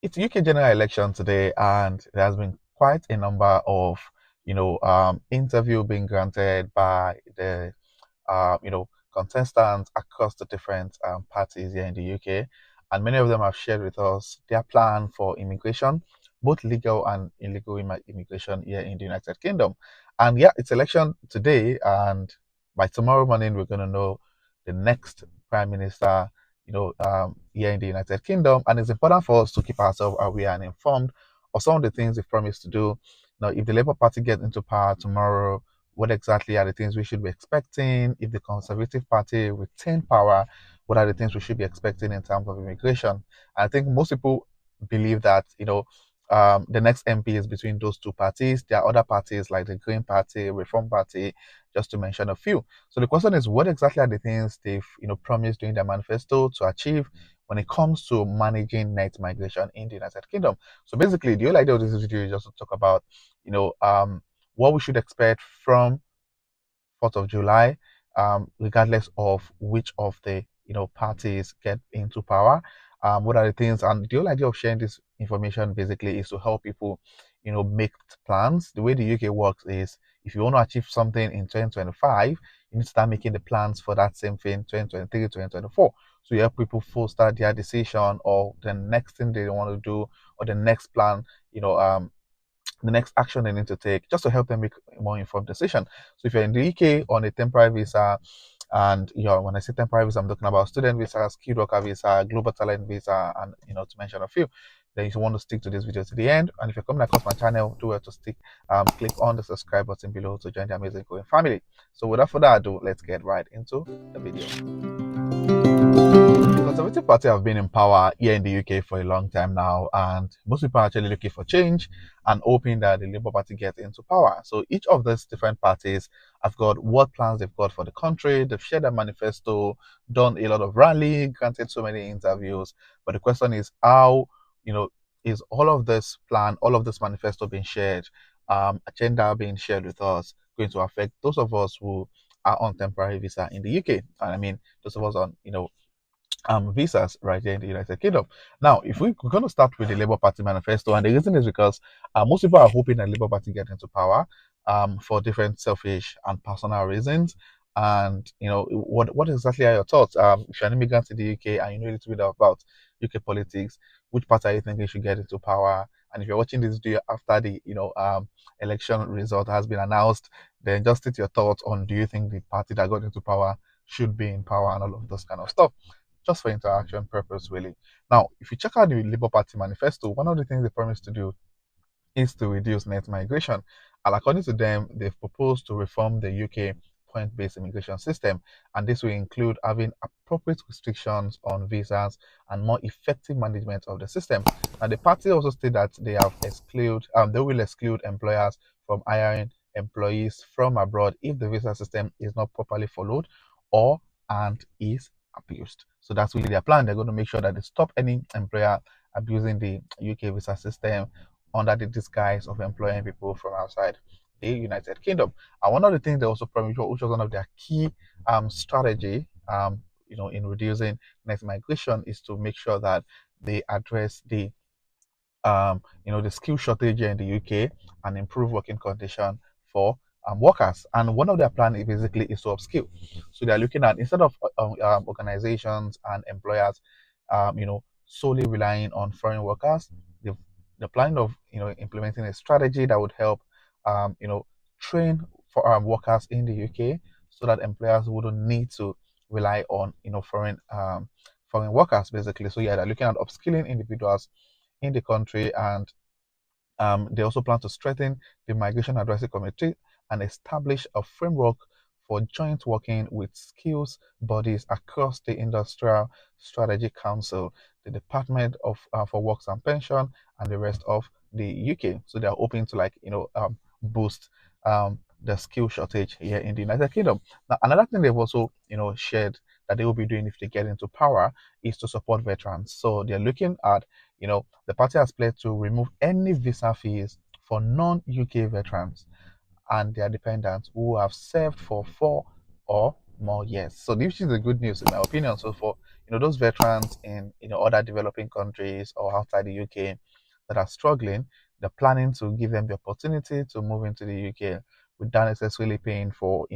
it's UK general election today, and there has been quite a number of interview being granted by the contestants across the different parties here in the UK, and many of them have shared with us their plan for immigration, both legal and illegal immigration here in the United Kingdom. And yeah, it's election today, and by tomorrow morning we're going to know the next prime minister, here in the United Kingdom. And it's important for us to keep ourselves aware and informed of some of the things they've promised to do. Now, if the Labour Party gets into power tomorrow, what exactly are the things we should be expecting? If the Conservative Party retain power, what are the things we should be expecting in terms of immigration? I think most people believe that, the next MP is between those two parties. There are other parties like the Green Party, Reform Party, just to mention a few. So the question is, what exactly are the things they've, promised during their manifesto to achieve when it comes to managing net migration in the United Kingdom? So basically, the whole idea of this video is just to talk about, what we should expect from 4th of July, regardless of which of the parties get into power. What are the things? And the whole idea of sharing this information basically is to help people, make plans. The way the UK works is if you want to achieve something in 2025, you need to start making the plans for that same thing 2023, 2024. So you help people foster their decision or the next thing they want to do or the next plan, the next action they need to take just to help them make a more informed decision. So if you're in the UK on a temporary visa, and when I say temporary visa, I'm talking about student visa, skilled worker visa, global talent visa, and to mention a few. Then you want to stick to this video to the end. And if you're coming across my channel, do well to click on the subscribe button below to join the amazing growing family. So without further ado, let's get right into the video. The Conservative Party have been in power here in the UK for a long time now, and most people are actually looking for change and hoping that the Labour Party gets into power. So each of these different parties have got what plans they've got for the country. They've shared a manifesto, done a lot of rally, granted so many interviews. But the question is, how is all of this plan, all of this manifesto being shared, agenda being shared with us, going to affect those of us who are on temporary visa in the UK? And I mean, those of us on visas right here in the United Kingdom. Now, if we're going to start with the Labour Party manifesto, and the reason is because most people are hoping that Labour Party get into power for different selfish and personal reasons. And what exactly are your thoughts? If you're an immigrant in the UK and you know a little bit about UK politics, which party are you thinking should get into power? And if you're watching this video after the election result has been announced, then just state your thoughts on, do you think the party that got into power should be in power and all of those kind of stuff, just for interaction purpose, really. Now, if you check out the Labour Party manifesto, one of the things they promised to do is to reduce net migration. And according to them, they've proposed to reform the UK point-based immigration system, and this will include having appropriate restrictions on visas and more effective management of the system. Now, the party also state that they will exclude employers from hiring employees from abroad if the visa system is not properly followed or and is abused. So that's really their plan. They're going to make sure that they stop any employer abusing the UK visa system under the disguise of employing people from outside the United Kingdom. And one of the things they also promised, which was one of their key strategy, in reducing net migration, is to make sure that they address the skill shortage here in the UK and improve working condition for workers. And one of their plan is basically is to upskill. So they're looking at, instead of organizations and employers, solely relying on foreign workers, the plan of implementing a strategy that would help train for workers in the UK so that employers wouldn't need to rely on foreign workers basically. So yeah, they're looking at upskilling individuals in the country, and they also plan to strengthen the Migration Advisory Committee and establish a framework for joint working with skills bodies across the Industrial Strategy Council, the Department of for Works and Pension, and the rest of the UK. So they are hoping to boost the skill shortage here in the United Kingdom. Now, another thing they've also shared that they will be doing if they get into power is to support veterans. So they're looking at the party has pledged to remove any visa fees for non-UK veterans and their dependents who have served for 4 or more years. So this is the good news in my opinion. So for those veterans in other developing countries or outside the UK that are struggling, they're planning to give them the opportunity to move into the UK without necessarily paying for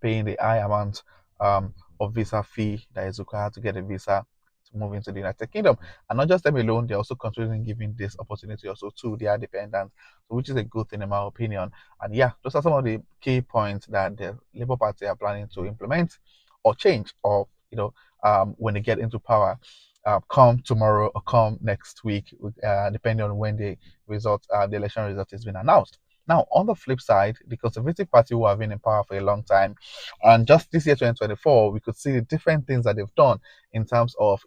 paying the high amount of visa fee that is required to get a visa to move into the United Kingdom. And not just them alone, they're also considering giving this opportunity also to their dependents, so which is a good thing in my opinion. And yeah, those are some of the key points that the Labour Party are planning to implement or change, or when they get into power. Come tomorrow or come next week, depending on when the election result has been announced. Now, on the flip side, the Conservative Party, who have been in power for a long time, and just this year, 2024, we could see the different things that they've done in terms of,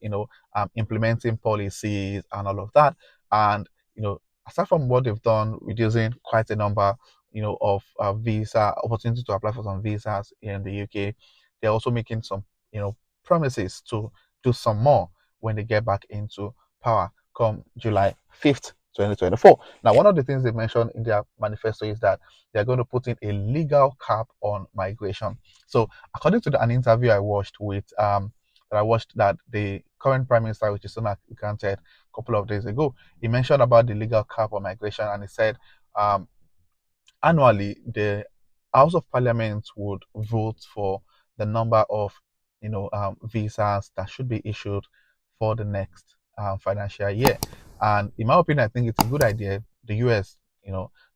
implementing policies and all of that. And, aside from what they've done, reducing quite a number, of visa opportunity to apply for some visas in the UK, they're also making some, promises to do some more when they get back into power come July 5th, 2024. Now, one of the things they mentioned in their manifesto is that they're going to put in a legal cap on migration. So, according to an interview I watched that the current Prime Minister, which is Sunak, granted a couple of days ago, he mentioned about the legal cap on migration, and he said um, annually the House of Parliament would vote for the number of visas that should be issued for the next financial year. And in my opinion, I think it's a good idea. The US,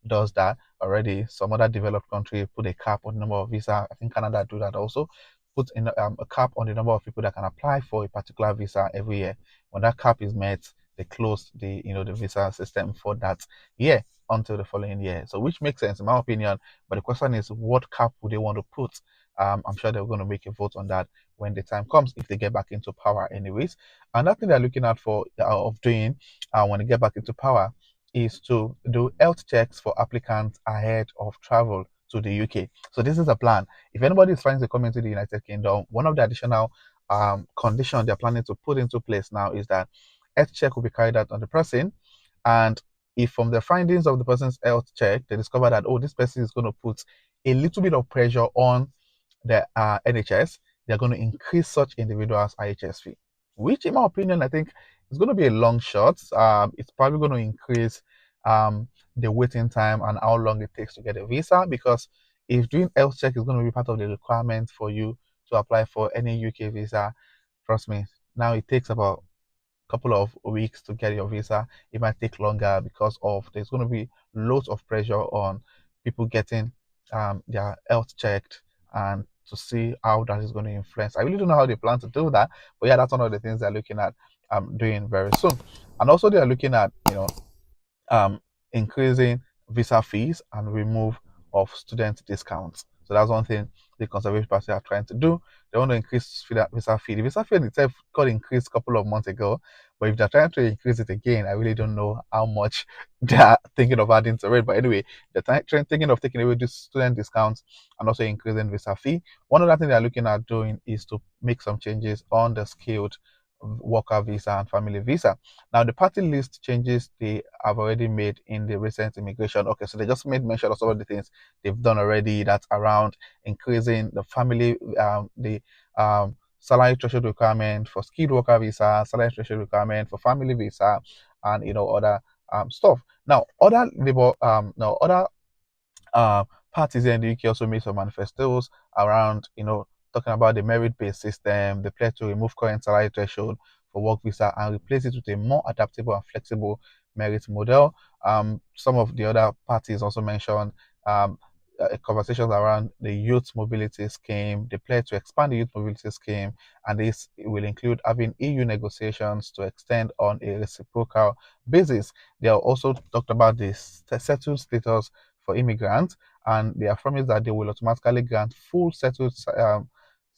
does that already. Some other developed country put a cap on the number of visa. I think Canada do that also. Put in a cap on the number of people that can apply for a particular visa every year. When that cap is met, they close the visa system for that year until the following year. So, which makes sense in my opinion. But the question is, what cap would they want to put? I'm sure they're going to make a vote on that when the time comes, if they get back into power, anyways. Another thing they're looking at for of doing when they get back into power is to do health checks for applicants ahead of travel to the UK. So this is a plan. If anybody is trying to come into the United Kingdom, one of the additional conditions they're planning to put into place now is that health check will be carried out on the person, and if from the findings of the person's health check they discover that, oh, this person is going to put a little bit of pressure on the NHS, they're going to increase such individuals' IHS fee, which, in my opinion, I think is going to be a long shot. It's probably going to increase the waiting time and how long it takes to get a visa, because if doing health check is going to be part of the requirement for you to apply for any UK visa, trust me, now it takes about couple of weeks to get your visa. It might take longer because of there's going to be loads of pressure on people getting their health checked, and to see how that is going to influence. I really don't know how they plan to do that, but yeah, that's one of the things they're looking at doing very soon. And also they are looking at um, increasing visa fees and remove of student discounts. So that's one thing the Conservative Party are trying to do. They want to increase visa fee. The visa fee in itself got increased a couple of months ago, but if they're trying to increase it again, I really don't know how much they're thinking of adding to it. But anyway, thinking of taking away this student discounts and also increasing visa fee. One other thing they're looking at doing is to make some changes on the skilled worker visa and family visa. Now, the party list changes they have already made in the recent immigration. Okay, so they just made mention of some of the things they've done already. That's around increasing the family, the salary threshold requirement for skilled worker visa, salary threshold requirement for family visa, and other stuff. Now, other labor, no other uh, parties here in the UK also made some manifestos around, talking about the merit-based system. They pledge to remove current salary threshold for work visa and replace it with a more adaptable and flexible merit model. Some of the other parties also mentioned um, conversations around the youth mobility scheme. They pledge to expand the youth mobility scheme, and this will include having EU negotiations to extend on a reciprocal basis. They have also talked about the settled status for immigrants, and they have promised that they will automatically grant full settled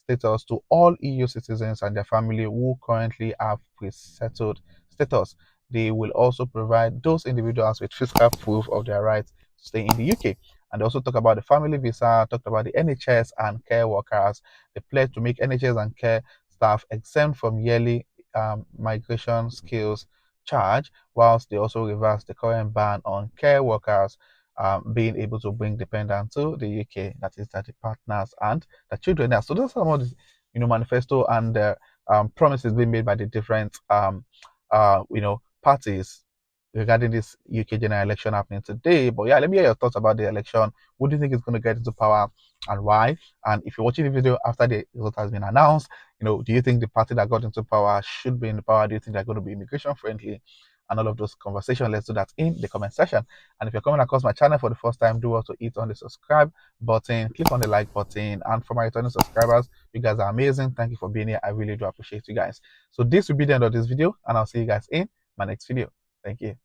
status to all EU citizens and their family who currently have pre-settled status. They will also provide those individuals with fiscal proof of their right to stay in the UK. And they also talk about the family visa, talked about the NHS and care workers. They pledge to make NHS and care staff exempt from yearly migration skills charge, whilst they also reverse the current ban on care workers being able to bring dependents to the UK, that is, that the partners and the children there. So those are some of the manifesto and promises being made by the different parties regarding this UK general election happening today. But yeah, let me hear your thoughts about the election. Who do you think is going to get into power and why? And if you're watching the video after the result has been announced, do you think the party that got into power should be in the power? Do you think they're going to be immigration friendly? And all of those conversations, let's do that in the comment section. And if you're coming across my channel for the first time, do also hit on the subscribe button, click on the like button. And for my returning subscribers, you guys are amazing. Thank you for being here. I really do appreciate you guys. So this will be the end of this video, and I'll see you guys in my next video. Thank you.